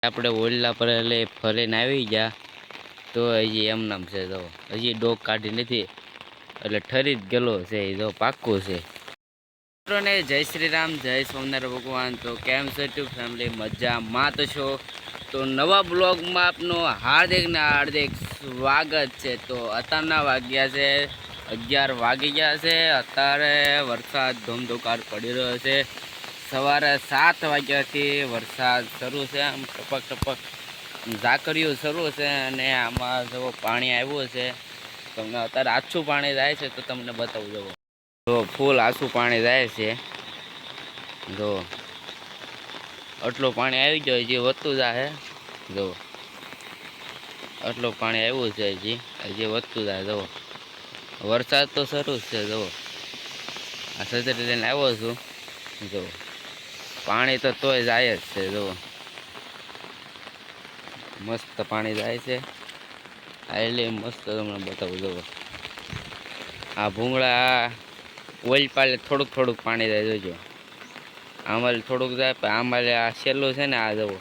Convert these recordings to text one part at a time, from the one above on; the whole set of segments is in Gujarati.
આપણે ઓલા પર એટલે ફરીને આવી ગયા તો હજી એમ નામ છે. જો હજી ડોક કાઢી નથી એટલે ઠરી જ ગયેલો છે. જો પાક્કું છે. મિત્રોને જય શ્રી રામ, જય સ્વામિનારાયણ ભગવાન. તો કેમ છે ટુ ફેમિલી? મજામાં તો છો? તો નવા બ્લોગમાં આપનું હાર્દિક ને હાર્દિક સ્વાગત છે. તો અત્યારના વાગ્યા છે 11 વાગી ગયા છે. અત્યારે વરસાદ ધોમધોકાર પડી રહ્યો છે. સવારે 7 વાગ્યાથી વરસાદ શરૂ છે. આમ ટપક ટપક ઝાકરિયું શરૂ છે અને આમાં જો પાણી આવ્યું છે. તમને અત્યારે આછું પાણી જાય છે તો તમને બતાવું જવો. જો ફૂલ આછું પાણી જાય છે. જો આટલું પાણી આવી જાય, હજી વધતું જાય. જો આટલું પાણી આવ્યું છે, હજી વધતું જાય. જો વરસાદ તો શરૂ જ છે. જો આ છત્રી લઈને આવ્યો છું. જો પાણી તો તોય જાય જ છે. જો મસ્ત પાણી જાય છે. એટલે મસ્ત તમને બતાવું. જુઓ આ ભૂંગળા ઓઇલ પાલે થોડુંક થોડુંક પાણી જાય. જોજો આમાં થોડુંક જાય, પણ આમાં આ છેલ્લું છે ને, આ જવો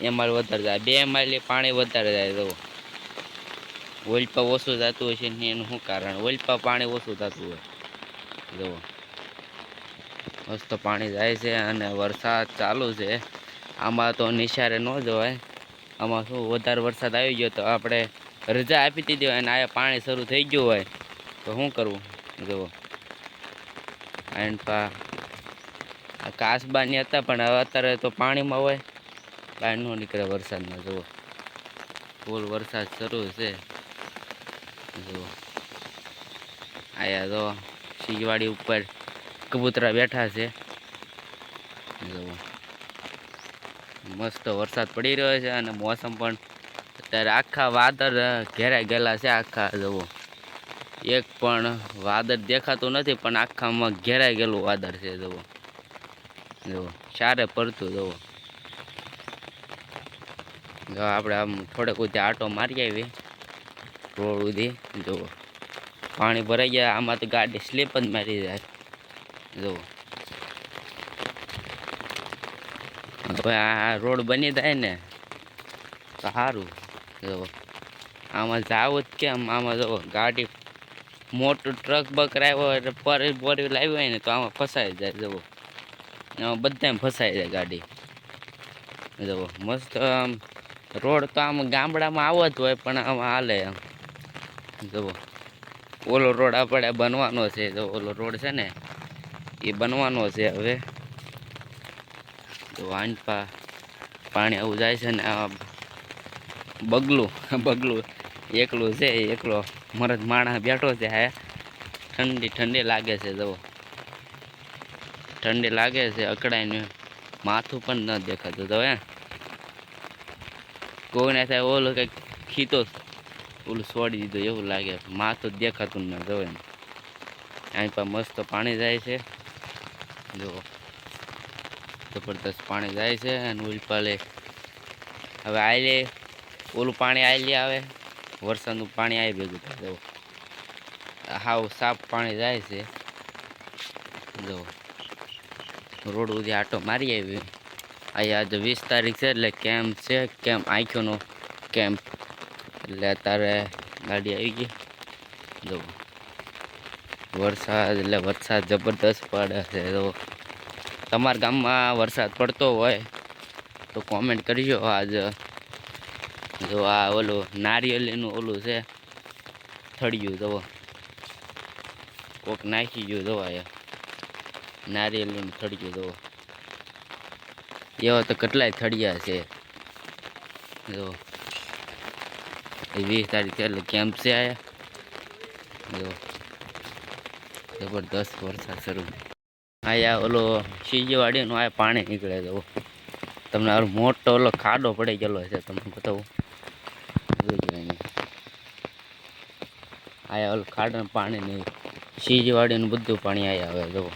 એમાં વધારે જાય. 2 માઇલ પાણી વધારે જાય. જુઓ ઓઇલપા ઓછું જતું હોય છે ને એનું શું કારણ? ઓઇલપા પાણી ઓછું થતું હોય. જુઓ મસ્ત પાણી જાય છે અને વરસાદ ચાલુ છે. આમાં તો નિશાળે ન જવાય. આમાં શું વધારે વરસાદ આવી ગયો તો આપણે રજા આપી દીધી હોય અને આ પાણી શરૂ થઈ ગયું હોય તો શું કરવું? જુઓ આ કાસબાની હતા પણ હવે અત્યારે તો પાણીમાં હોય, બહાર ન નીકળે વરસાદમાં. જુઓ ફૂલ વરસાદ શરૂ છે. જુઓ આયા તો સિંહવાડી ઉપર કબૂતરા બેઠા છે. જુઓ મસ્ત વરસાદ પડી રહ્યો છે અને મોસમ પણ અત્યારે આખા વાદળ ઘેરાઈ ગયેલા છે. આખા જુઓ એક પણ વાદળ દેખાતું નથી, પણ આખામાં ઘેરાઈ ગયેલું વાદળ છે. જુઓ ચારે પડતું. જુઓ જો આપણે આમ થોડેક સુધી આટો મારી આવી રોડ સુધી. જુઓ પાણી ભરાઈ જાય. આમાં તો ગાડી સ્લીપ જ મારી જાય. જુઓ હવે આ રોડ બની જાય ને તો સારું. જુઓ આમાં જાવું જ કેમ? આમાં જુઓ ગાડી મોટું ટ્રક બકરાવ્યો હોય એટલે બોરી લાવી હોય ને તો આમાં ફસાઈ જાય. જુઓ આમાં બધામાં ફસાઈ જાય ગાડી. જુઓ મસ્ત આમ રોડ તો આમ ગામડામાં આવો જ હોય, પણ આમાં હાલે આમ. જુઓ ઓલો રોડ આપણે બનવાનો છે. જો ઓલો રોડ છે ને એ બનવાનો છે હવે. તો વાંચપા પાણી આવું જાય છે ને આ બગલું એકલું છે. એકલો મરદ માણસ બેઠો છે. હા ઠંડી લાગે છે. જુઓ ઠંડી લાગે છે. અકડાઈને માથું પણ ન દેખાતું. તો કોઈને થાય ઓલું કંઈક ખીતો ઓલું છોડી દીધું એવું લાગે. માથું દેખાતું ન જવે. અહીં પર મસ્ત પાણી જાય છે. જુઓ જબરદસ્ત પાણી જાય છે. અને ઉલપાલે હવે આલે ઓલું પાણી આલી આવે, વરસાદનું પાણી આવી ભેગું થાય. જુઓ હાવ સાફ પાણી જાય છે. જુઓ રોડ સુધી આટો મારી આવી. અહીંયા આજે 20 તારીખ છે એટલે કેમ્પ છે. કેમ્પ આંખોનો કેમ્પ એટલે અત્યારે ગાડી આવી ગઈ. જુઓ વરસાદ એટલે વરસાદ જબરદસ્ત પડે છે. તો તમારા ગામમાં વરસાદ પડતો હોય તો કોમેન્ટ કરજો. આજ જો આ ઓલું નારિયેળીનું ઓલું છે થળિયું. જુઓ કોક નાખી ગયું. જુઓ અહીંયા નારિયેળીનું થળિયું. જુઓ એવા તો કેટલાય થળિયા છે. જો 20 તારીખ છે એટલે કેમ્પ છે આયા. જો જબરદસ્ત વરસાદ શરૂ. અહીંયા ઓલો સિંહવાડીનું આ પાણી નીકળે. જુઓ તમને આ મોટો ઓલો ખાડો પડી ગયેલો છે. તમને બતાવું. જોઈ અહીંયા ઓલું ખાડાનું પાણી નહીં, સિંહવાડીનું બધું પાણી અહીંયા આવે. જુઓ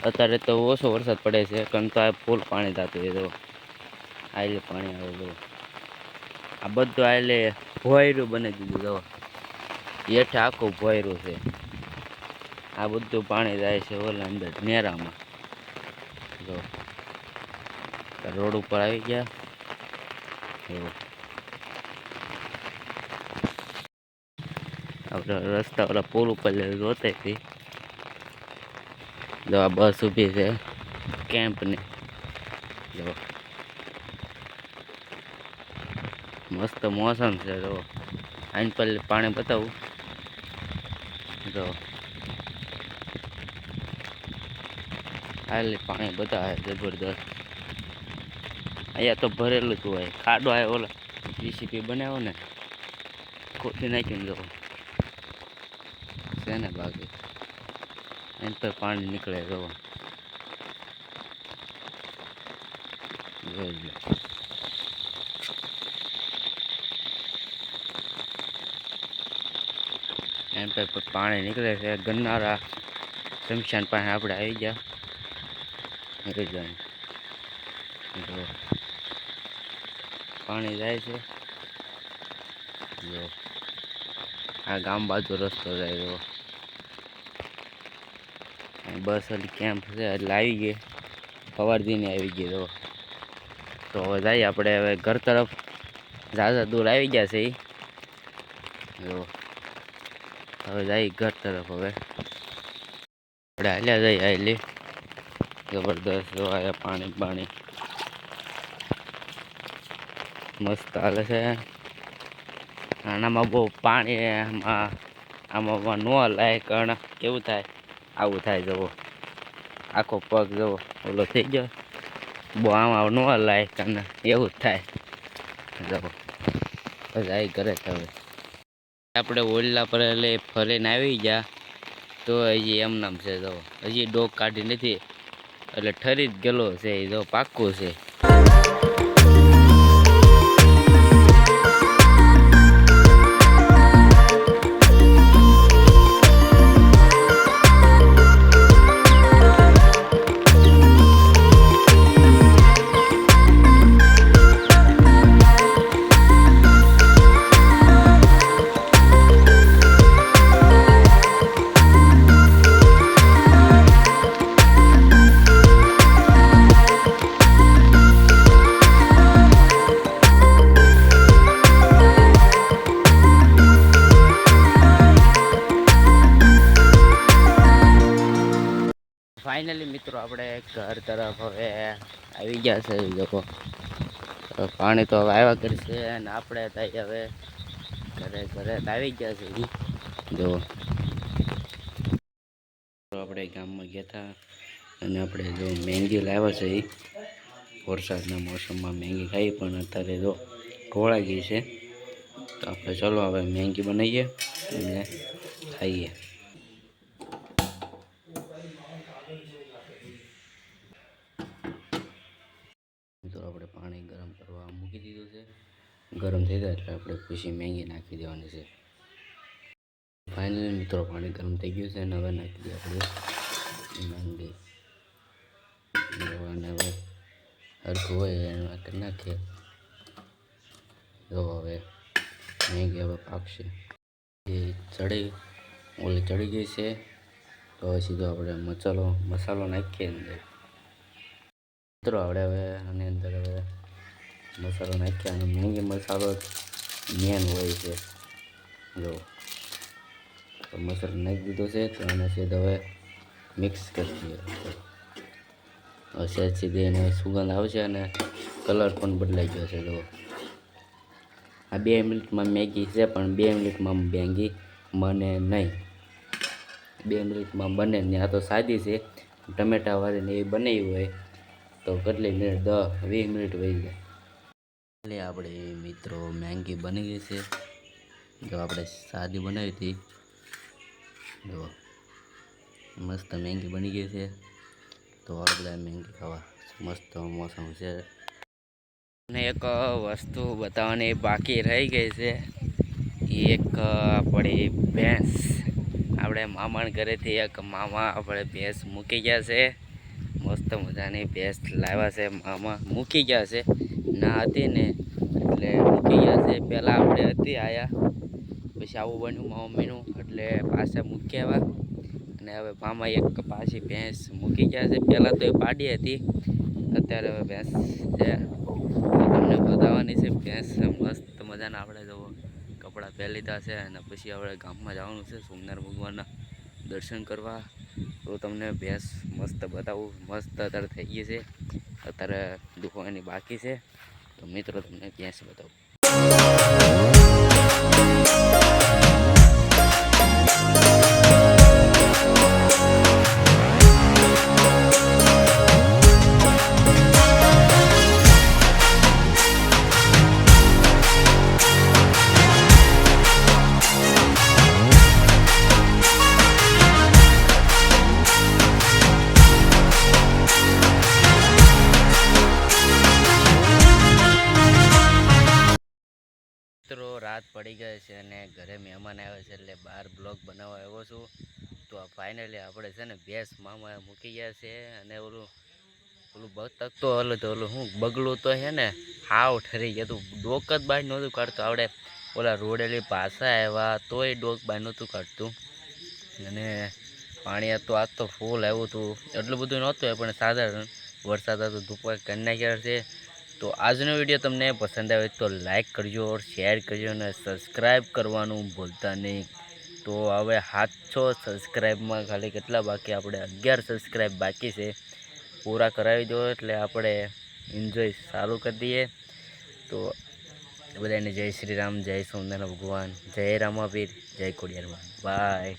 અત્યારે તો ઓછો વરસાદ પડે છે, કારણ તો આ ફૂલ પાણી થતું હોય. જુઓ આલે પાણી આવે. જુઓ આ બધું આલે ભોયરું બની દીધું. જુઓ હેઠે આખું ભોયરું છે. આ બધું પાણી જાય છે ઓલા અંદર નેરામાં. જો રોડ ઉપર આવી ગયા. એવું આપણે રસ્તા વાળા પુલ ઉપર જોતા હતી. જો આ બસ ઊભી છે કેમ્પની. જો મસ્ત મોસમ છે. જો આઈન પર પાણી બતાવું. જો હાલે પાણી બતાવે જબરદસ્ત. અહીંયા તો ભરેલું જ હોય. ખાડો આવે ઓલા જીસીપી બનાવ્યો ને ખોટી નાખ્યું. જો છે ને બાકી એની પર પાણી નીકળે. જો જોઈ લો. એની પર પાણી નીકળે છે. ગન્નારા શમશાન પાસે આપણે આવી ગયા. જો પાણી જાય છે. જો આ ગામ બાજુ રસ્તો જાય. જો બસ હજી કેમ્પ છે એટલે આવી ગઈ. સવારથી આવી ગઈ. તો હવે જઈએ આપણે હવે ઘર તરફ. ઝાઝા દૂર આવી ગયા છે. જો હવે જઈએ ઘર તરફ. હવે આપણે હાલ્યા જઈએ. હાલી જબરદસ્ત. જો આયા પાણી મસ્ત હાલે છે. આનામાં બહુ પાણી આમાં ન હલાય. કારણ કેવું થાય આવું થાય. જવો આખો પગ જવો ઓલો થઈ ગયો. બહુ આમાં ન હલાય કારણ એવું જ થાય. જવો જાય ઘરે. હવે આપણે ઓલા પર એટલે ફરીને આવી ગયા. તો હજી એમ નામ છે. જો હજી ડોક કાઢી નથી એટલે ઠરી જ ગયેલો છે. જો પાક્કું છે. ફાઇનલી મિત્રો આપણે ઘર તરફ હવે આવી ગયા છે. લોકો પાણી તો હવે આવ્યા કરશે અને આપણે થાય હવે ઘરે આવી ગયા છે. જો આપણે ગામમાં ગયા હતા અને આપણે જો મેંગી લાવ્યા છે. વરસાદના મોસમમાં મેંગી ખાઈ પણ અત્યારે જો ઢોળાઈ ગઈ છે. તો આપણે ચલો હવે મેંગી બનાવીએ અને ખાઈએ. તો આપણે પાણી ગરમ કરવા મૂકી દીધું છે. ગરમ થઈ જાય એટલે આપણે પછી મેંગી નાખી દેવાની છે. ફાઇનલી મિત્રો પાણી ગરમ થઈ ગયું છે અને હવે નાખી દઈએ આપણે મેંગી. અને હવે હરખું હોય એના માટે નાખીએ. જો હવે મેંગી હવે પાકશે. એ ચડી ગઈ છે. તો સીધો આપણે મસાલો નાખીએ અંદર. મિત્રો આપણે હવે આની અંદર હવે મસાલો નાખ્યા અને મેંગી મસાલો મેન હોય છે. જો મસાલો નાખી દીધો છે. તો આને સીધો હવે મિક્સ કરી દઈએ. સહેજ સીધી એને સુગંધ આવશે અને કલર પણ બદલાઈ ગયો છે. જો આ 2 મિનિટમાં મેગી છે પણ 2 મિનિટમાં મેગી બને નહીં. 2 મિનિટમાં બને ને. આ તો સાદી છે. ટમેટાવાળીને એવી બનાવી હોય તો કેટલી મિનિટ 10-20 મિનિટ વહી જાય. એટલે આપણે મિત્રો મેંગી બની ગઈ છે. જો આપણે સાદી બનાવી હતી. જો મસ્ત મેંગી બની ગઈ છે. તો આપણે મેંગી ખાવા મસ્ત મોસમ છે. અને એક વસ્તુ બતાવવાની બાકી રહી ગઈ છે. એક આપણી ભેંસ આપણે મામાના ઘરેથી એક મામા આપણે ભેંસ મૂકી ગયા છે. મસ્ત મજાની ભેંસ લાવ્યા છે. મામા મૂકી ગયા છે. ના હતી ને એટલે મૂકી ગયા છે. પહેલાં આપણે હતી આવ્યા પછી આવું બન્યું મારા મમ્મીનું એટલે પાછા મૂકી આવ્યા. અને હવે મામા એક પાછી ભેંસ મૂકી ગયા છે. પહેલાં તો એ પાડી હતી અત્યારે હવે ભેંસ છે તો તમને બતાવવાની છે. ભેંસ મસ્ત મજાના આપણે જવો કપડાં પહેરી લીધા છે અને પછી આપણે ગામમાં જવાનું છે સોમનાથ ભગવાનના દર્શન કરવા. તો તમને ભેંસ મસ્ત બતાવું. મસ્ત અત્યારે થઈ ગઈ છે, અત્યારે દુખવાની બાકી છે. તો મિત્રો તમને ભેંસ બતાવું. મિત્રો રાત પડી ગઈ છે અને ઘરે મહેમાન આવે છે એટલે બહાર બ્લોગ બનાવવા આવ્યો છું. તો ફાઇનલી આપણે છે ને ભેંસ મામા મૂકી ગયા છે અને ઓલું બતક તો ઓલું શું બગલું તો છે ને હાવ ઠરી ગયું હતું. ડોક જ બહાર નહોતું કાઢતું. આપણે ઓલા રોડેલી પાછા આવ્યા તોય ડોક બહાર નહોતું કાઢતું. અને પાણી તો આજ તો ફૂલ આવ્યું હતું. એટલું બધું નહોતું પણ સાધારણ વરસાદ હતો. ધૂપા કરી નાખ્યા છે. તો આજનો વિડીયો તમને પસંદ આવે તો લાઈક કરજો, શેર કરજો અને સબસ્ક્રાઈબ કરવાનું ભૂલતા નહીં. તો હવે 700 સબસ્ક્રાઈબમાં ખાલી કેટલા બાકી? આપણે 11 સબસ્ક્રાઈબ બાકી છે. પૂરા કરાવી દો એટલે આપણે એન્જોય સારું કરી દઈએ. તો બધાને જય શ્રી રામ, જય સોમનાથ ભગવાન, જય રામાપીર, જય ખોડિયાર. બાય.